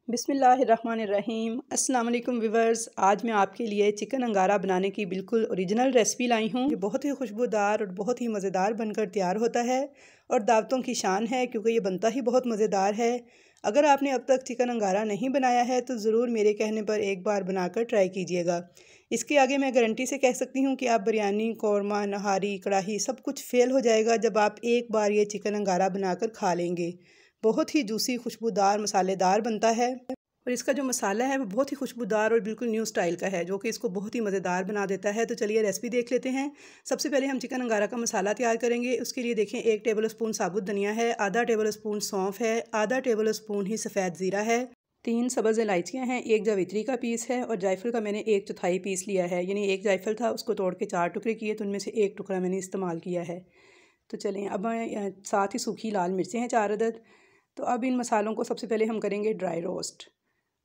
बिस्मिल्लाहिर्रहमानिर्रहीम। अस्सलाम वालेकुम व्यूवर्स। आज मैं आपके लिए चिकन अंगारा बनाने की बिल्कुल ओरिजिनल रेसिपी लाई हूँ। ये बहुत ही खुशबूदार और बहुत ही मज़ेदार बनकर तैयार होता है और दावतों की शान है क्योंकि ये बनता ही बहुत मज़ेदार है। अगर आपने अब तक चिकन अंगारा नहीं बनाया है तो ज़रूर मेरे कहने पर एक बार बनाकर ट्राई कीजिएगा। इसके आगे मैं गारंटी से कह सकती हूँ कि आप बिरयानी, कौरमा, नहारी, कढ़ाई सब कुछ फेल हो जाएगा जब आप एक बार ये चिकन अंगारा बनाकर खा लेंगे। बहुत ही जूसी, खुशबूदार, मसालेदार बनता है और इसका जो मसाला है वो बहुत ही खुशबूदार और बिल्कुल न्यू स्टाइल का है जो कि इसको बहुत ही मज़ेदार बना देता है। तो चलिए रेसिपी देख लेते हैं। सबसे पहले हम चिकन अंगारा का मसाला तैयार करेंगे। उसके लिए देखें 1 टेबल स्पून साबुत धनिया है, आधा टेबल स्पून सौंफ है, आधा टेबल स्पून ही सफ़ेद ज़ीरा है, 3 सब्ज़ इलायचियाँ हैं, 1 जावित्री का पीस है और जायफल का मैंने 1/4 पीस लिया है। यानी 1 जायफल था उसको तोड़ के 4 टुकड़े किए तो उनमें से 1 टुकड़ा मैंने इस्तेमाल किया है। तो चलें अब साथ ही सूखी लाल मिर्चें हैं 4 अदद। तो अब इन मसालों को सबसे पहले हम करेंगे ड्राई रोस्ट।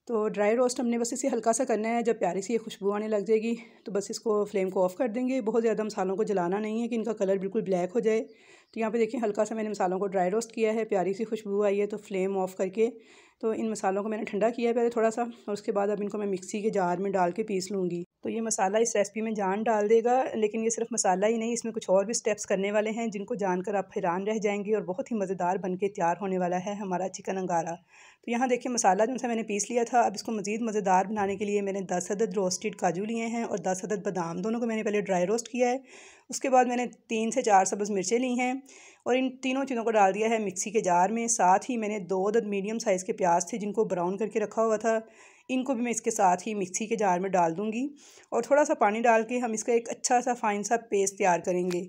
तो ड्राई रोस्ट हमने बस इसे हल्का सा करना है। जब प्यारी सी ये खुशबू आने लग जाएगी तो बस इसको फ्लेम को ऑफ़ कर देंगे। बहुत ज़्यादा मसालों को जलाना नहीं है कि इनका कलर बिल्कुल ब्लैक हो जाए। तो यहाँ पे देखिए हल्का सा मैंने मसालों को ड्राई रोस्ट किया है, प्यारी सी खुशबू आई है तो फ्लेम ऑफ़ करके तो इन मसालों को मैंने ठंडा किया है पहले थोड़ा सा और उसके बाद अब इनको मैं मिक्सी के जार में डाल के पीस लूँगी। तो ये मसाला इस रेसिपी में जान डाल देगा, लेकिन ये सिर्फ मसाला ही नहीं, इसमें कुछ और भी स्टेप्स करने वाले हैं जिनको जानकर आप हैरान रह जाएंगे और बहुत ही मज़ेदार बन के तैयार होने वाला है हमारा चिकन अंगारा। तो यहाँ देखिए मसाला जो सा मैंने पीस लिया था। अब इसको मज़ीद मज़ेदार बनाने के लिए मैंने 10 अदद रोस्टेड काजू लिए हैं और 10 अदद बादाम, दोनों को मैंने पहले ड्राई रोस्ट किया है। उसके बाद मैंने 3 से 4 सब्ज़ मिर्चें ली हैं और इन तीनों चीज़ों को डाल दिया है मिक्सी के जार में। साथ ही मैंने 2 अदद मीडियम साइज़ के प्याज थे जिनको ब्राउन करके रखा हुआ था, इनको भी मैं इसके साथ ही मिक्सी के जार में डाल दूँगी और थोड़ा सा पानी डाल के हम इसका एक अच्छा सा फ़ाइन सा पेस्ट तैयार करेंगे।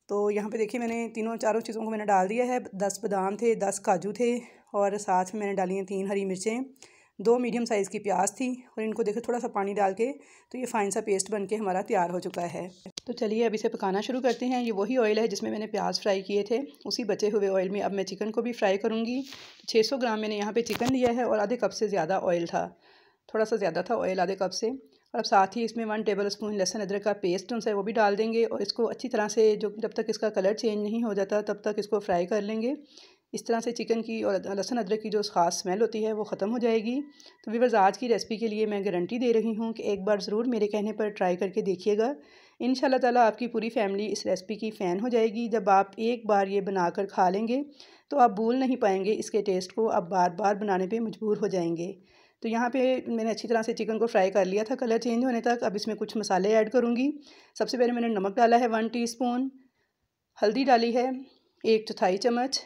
तो यहाँ पे देखिए मैंने तीनों चारों चीज़ों को मैंने डाल दिया है। 10 बादाम थे, 10 काजू थे और साथ में मैंने डाली हैं 3 हरी मिर्चें, 2 मीडियम साइज़ की प्याज थी और इनको देखो थोड़ा सा पानी डाल के तो ये फ़ाइन सा पेस्ट बन के हमारा तैयार हो चुका है। तो चलिए अब इसे पकाना शुरू करते हैं। ये वही ऑयल है जिसमें मैंने प्याज फ्राई किए थे, उसी बचे हुए ऑयल में अब मैं चिकन को भी फ्राई करूँगी। 600 ग्राम मैंने यहाँ पर चिकन लिया है और आधे कप से ज़्यादा ऑयल था, थोड़ा सा ज़्यादा था ऑयल आधे कप से। और अब साथ ही इसमें 1 टेबल स्पून लहसुन अदरक का पेस्ट जो है वो भी डाल देंगे और इसको अच्छी तरह से जो जब तक इसका कलर चेंज नहीं हो जाता तब तक इसको फ्राई कर लेंगे। इस तरह से चिकन की और लहसुन अदरक की जो ख़ास स्मेल होती है वो ख़त्म हो जाएगी। तो व्यूअर्स आज की रेसिपी के लिए मैं गारंटी दे रही हूँ कि एक बार ज़रूर मेरे कहने पर ट्राई करके देखिएगा। इंशाल्लाह ताला आपकी पूरी फैमिली इस रेसिपी की फ़ैन हो जाएगी। जब आप एक बार ये बनाकर खा लेंगे तो आप भूल नहीं पाएंगे इसके टेस्ट को, आप बार बार बनाने पर मजबूर हो जाएंगे। तो यहाँ पे मैंने अच्छी तरह से चिकन को फ्राई कर लिया था कलर चेंज होने तक। अब इसमें कुछ मसाले ऐड करूँगी। सबसे पहले मैंने नमक डाला है 1 टीस्पून, हल्दी डाली है 1/4 चम्मच,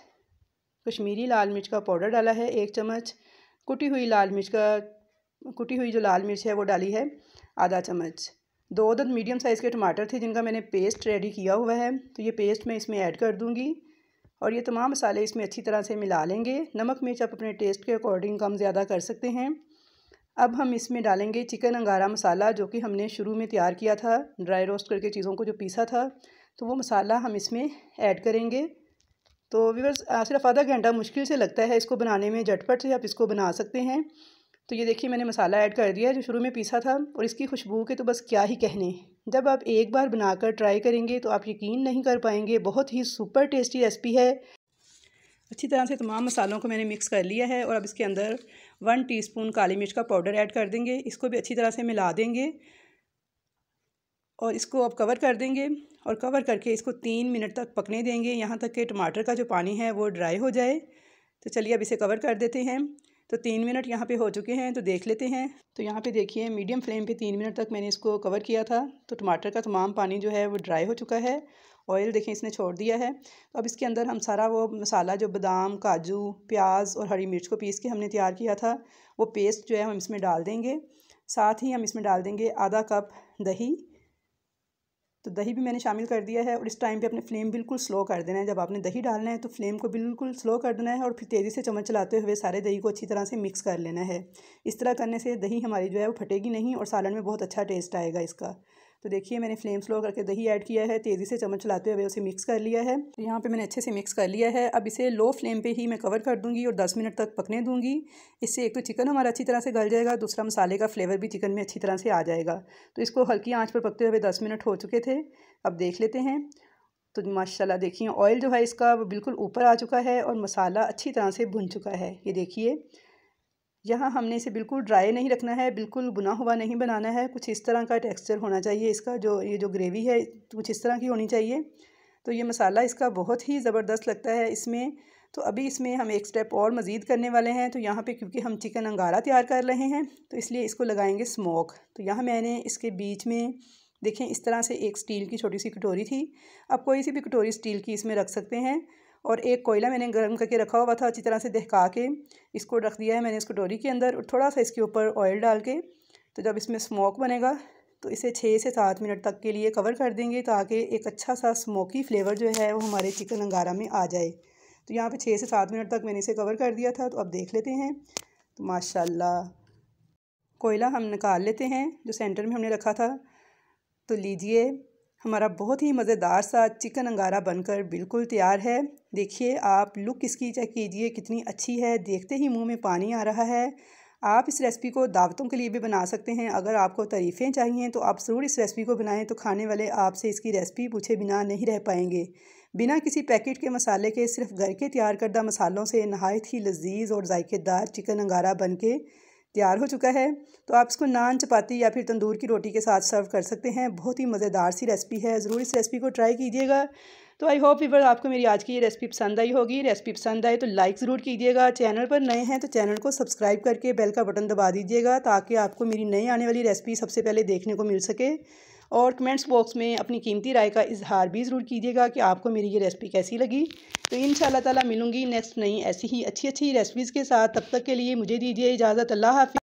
कश्मीरी लाल मिर्च का पाउडर डाला है 1 चम्मच, कुटी हुई जो लाल मिर्च है वो डाली है आधा चम्मच। 2 अदद मीडियम साइज़ के टमाटर थे जिनका मैंने पेस्ट रेडी किया हुआ है, तो ये पेस्ट मैं इसमें ऐड कर दूँगी और ये तमाम मसाले इसमें अच्छी तरह से मिला लेंगे। नमक मिर्च आप अपने टेस्ट के अकॉर्डिंग कम ज़्यादा कर सकते हैं। अब हम इसमें डालेंगे चिकन अंगारा मसाला जो कि हमने शुरू में तैयार किया था, ड्राई रोस्ट करके चीज़ों को जो पीसा था, तो वो मसाला हम इसमें ऐड करेंगे। तो व्यूअर्स सिर्फ आधा घंटा मुश्किल से लगता है इसको बनाने में, झटपट से आप इसको बना सकते हैं। तो ये देखिए मैंने मसाला ऐड कर दिया है जो शुरू में पीसा था और इसकी खुशबू के तो बस क्या ही कहने। जब आप एक बार बनाकर ट्राई करेंगे तो आप यकीन नहीं कर पाएंगे, बहुत ही सुपर टेस्टी रेसिपी है। अच्छी तरह से तमाम मसालों को मैंने मिक्स कर लिया है और अब इसके अंदर 1 टीस्पून काली मिर्च का पाउडर ऐड कर देंगे। इसको भी अच्छी तरह से मिला देंगे और इसको अब कवर कर देंगे और कवर करके इसको 3 मिनट तक पकने देंगे, यहाँ तक कि टमाटर का जो पानी है वो ड्राई हो जाए। तो चलिए अब इसे कवर कर देते हैं। तो 3 मिनट यहाँ पे हो चुके हैं, तो देख लेते हैं। तो यहाँ पे देखिए मीडियम फ्लेम पे 3 मिनट तक मैंने इसको कवर किया था, तो टमाटर का तमाम पानी जो है वो ड्राई हो चुका है, ऑयल देखें इसने छोड़ दिया है। तो अब इसके अंदर हम सारा वो मसाला जो बादाम, काजू, प्याज और हरी मिर्च को पीस के हमने तैयार किया था वो पेस्ट जो है हम इसमें डाल देंगे। साथ ही हम इसमें डाल देंगे आधा कप दही। तो दही भी मैंने शामिल कर दिया है और इस टाइम पे अपने फ्लेम बिल्कुल स्लो कर देना है। जब आपने दही डालना है तो फ्लेम को बिल्कुल स्लो कर देना है और फिर तेज़ी से चम्मच चलाते हुए सारे दही को अच्छी तरह से मिक्स कर लेना है। इस तरह करने से दही हमारी जो है वो फटेगी नहीं और सालन में बहुत अच्छा टेस्ट आएगा इसका। तो देखिए मैंने फ्लेम स्लो करके दही ऐड किया है, तेज़ी से चम्मच चलाते हुए उसे मिक्स कर लिया है। तो यहाँ पे मैंने अच्छे से मिक्स कर लिया है। अब इसे लो फ्लेम पे ही मैं कवर कर दूँगी और 10 मिनट तक पकने दूँगी। इससे एक तो चिकन हमारा अच्छी तरह से गल जाएगा, दूसरा मसाले का फ्लेवर भी चिकन में अच्छी तरह से आ जाएगा। तो इसको हल्की आँच पर पकते हुए 10 मिनट हो चुके थे। अब देख लेते हैं। तो माशाल्लाह देखिए ऑयल जो है इसका वो बिल्कुल ऊपर आ चुका है और मसाला अच्छी तरह से भुन चुका है। ये देखिए यहाँ हमने इसे बिल्कुल ड्राई नहीं रखना है, बिल्कुल बुना हुआ नहीं बनाना है। कुछ इस तरह का टेक्सचर होना चाहिए इसका, ये जो ग्रेवी है कुछ इस तरह की होनी चाहिए। तो ये मसाला इसका बहुत ही ज़बरदस्त लगता है इसमें। तो अभी इसमें हम एक स्टेप और मज़ीद करने वाले हैं। तो यहाँ पे क्योंकि हम चिकन अंगारा तैयार कर रहे हैं तो इसलिए इसको लगाएंगे स्मोक। तो यहाँ मैंने इसके बीच में देखें इस तरह से एक स्टील की छोटी सी कटोरी थी। आप कोई सी भी कटोरी स्टील की इसमें रख सकते हैं। और एक कोयला मैंने गर्म करके रखा हुआ था, अच्छी तरह से दहका के इसको रख दिया है मैंने इस कटोरी के अंदर, और थोड़ा सा इसके ऊपर ऑयल डाल के। तो जब इसमें स्मोक बनेगा तो इसे 6 से 7 मिनट तक के लिए कवर कर देंगे ताकि एक अच्छा सा स्मोकी फ्लेवर जो है वो हमारे चिकन अंगारा में आ जाए। तो यहाँ पे 6 से 7 मिनट तक मैंने इसे कवर कर दिया था। तो अब देख लेते हैं। तो माशाल्लाह कोयला हम निकाल लेते हैं जो सेंटर में हमने रखा था। तो लीजिए हमारा बहुत ही मज़ेदार सा चिकन अंगारा बनकर बिल्कुल तैयार है। देखिए आप लुक इसकी चेक कीजिए कितनी अच्छी है, देखते ही मुंह में पानी आ रहा है। आप इस रेसिपी को दावतों के लिए भी बना सकते हैं। अगर आपको तारीफ़ें चाहिए तो आप ज़रूर इस रेसिपी को बनाएं, तो खाने वाले आपसे इसकी रेसिपी पूछे बिना नहीं रह पाएंगे। बिना किसी पैकेट के मसाले के सिर्फ घर के तैयार करदा मसालों से नहायत ही लजीज और जायकेदार चिकन अंगारा बन के तैयार हो चुका है। तो आप इसको नान, चपाती या फिर तंदूर की रोटी के साथ सर्व कर सकते हैं। बहुत ही मज़ेदार सी रेसिपी है, ज़रूर इस रेसिपी को ट्राई कीजिएगा। तो आई होप व्यूअर्स आपको मेरी आज की ये रेसिपी पसंद आई होगी। रेसिपी पसंद आए तो लाइक ज़रूर कीजिएगा। चैनल पर नए हैं तो चैनल को सब्सक्राइब करके बेल का बटन दबा दीजिएगा ताकि आपको मेरी नई आने वाली रेसिपी सबसे पहले देखने को मिल सके। और कमेंट्स बॉक्स में अपनी कीमती राय का इजहार भी ज़रूर कीजिएगा कि आपको मेरी ये रेसिपी कैसी लगी। तो इंशाअल्लाह ताला मिलूँगी नेक्स्ट नई ऐसी ही अच्छी रेसिपीज़ के साथ। तब तक के लिए मुझे दीजिए इजाज़त। अल्लाह हाफ़िज़।